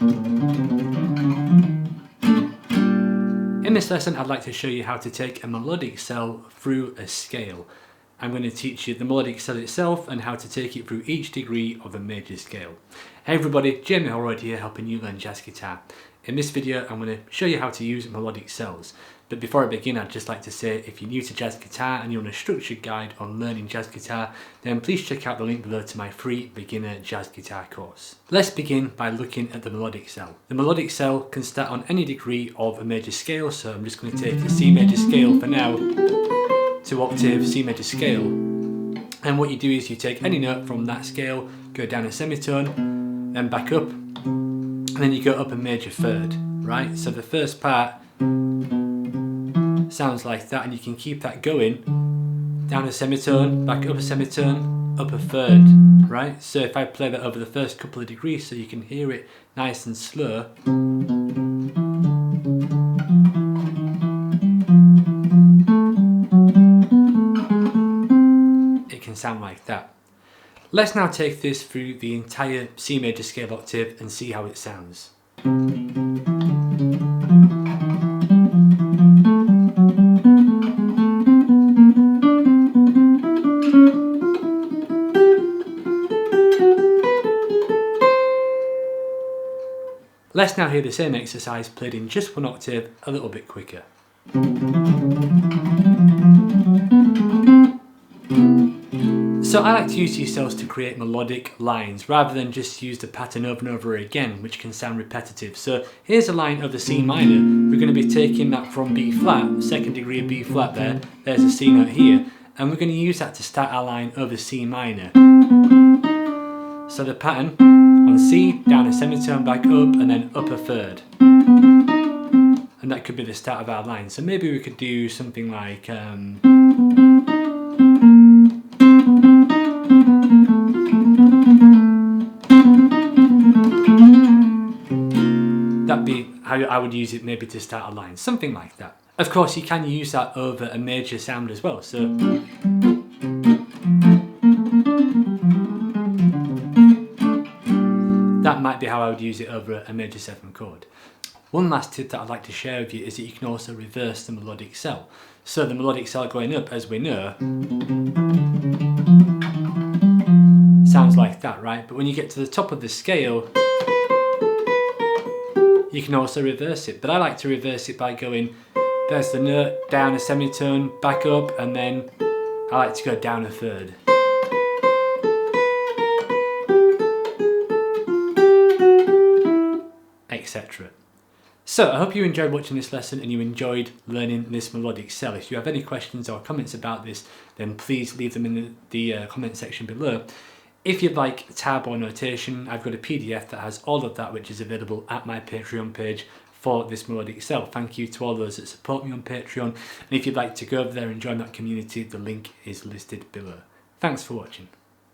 In this lesson, I'd like to show you how to take a melodic cell through a scale. I'm going to teach you the melodic cell itself and how to take it through each degree of a major scale. Hey everybody, Jamie Holroyd here, helping you learn jazz guitar. In this video, I'm going to show you how to use melodic cells. But before I begin, I'd just like to say, if you're new to jazz guitar and you want a structured guide on learning jazz guitar, then please check out the link below to my free beginner jazz guitar course. Let's begin by looking at the melodic cell. The melodic cell can start on any degree of a major scale, so I'm just going to take a C major scale for now, to octave C major scale. And what you do is you take any note from that scale, go down a semitone, then back up, and then you go up a major third, right? So the first part sounds like that, and you can keep that going down a semitone, back up a semitone, up a third, right? So if I play that over the first couple of degrees so you can hear it nice and slow, it can sound like that. Let's now take this through the entire C major scale octave and see how it sounds. Let's now hear the same exercise played in just one octave a little bit quicker. So I like to use these cells to create melodic lines rather than just use the pattern over and over again, which can sound repetitive. So here's a line of the C minor. We're going to be taking that from B flat, second degree of B flat there. There's a C note here, and we're going to use that to start our line over C minor. So the pattern on C, down a semitone, back up, and then up a third. And that could be the start of our line. So maybe we could do something like that'd be how I would use it, maybe to start a line, something like that. Of course, you can use that over a major sound as well. So that might be how I would use it over a major 7 chord. One last tip that I'd like to share with you is that you can also reverse the melodic cell. So the melodic cell going up, as we know, sounds like that, right? But when you get to the top of the scale, you can also reverse it. But I like to reverse it by going, there's the note, down a semitone, back up, and then I like to go down a third. Etc. So I hope you enjoyed watching this lesson and you enjoyed learning this melodic cell. If you have any questions or comments about this, then please leave them in the comment section below. If you'd like tab or notation, I've got a PDF that has all of that, which is available at my Patreon page for this melodic cell. Thank you to all those that support me on Patreon, and if you'd like to go over there and join that community, the link is listed below. Thanks for watching.